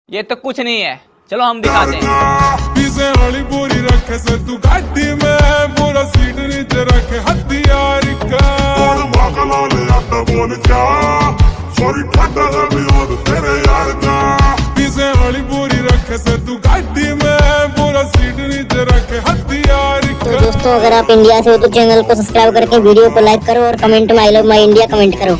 ये तो कुछ नहीं है, चलो हम दिखाते हैं। पीछे वाली पूरी रखे से तू गाड़ी में पूरा सीट नीचे रखे हथियार का बोल क्या सॉरी ठंडा है भी और तेरे यार का पीछे वाली पूरी रखे से तू गाड़ी में पूरा सीट नीचे रखे हथियार का। तो दोस्तों अगर आप इंडिया से हो तो चैनल को सब्सक्राइब करके वीडियो को लाइक करो और कमेंट में I love my India comment करो।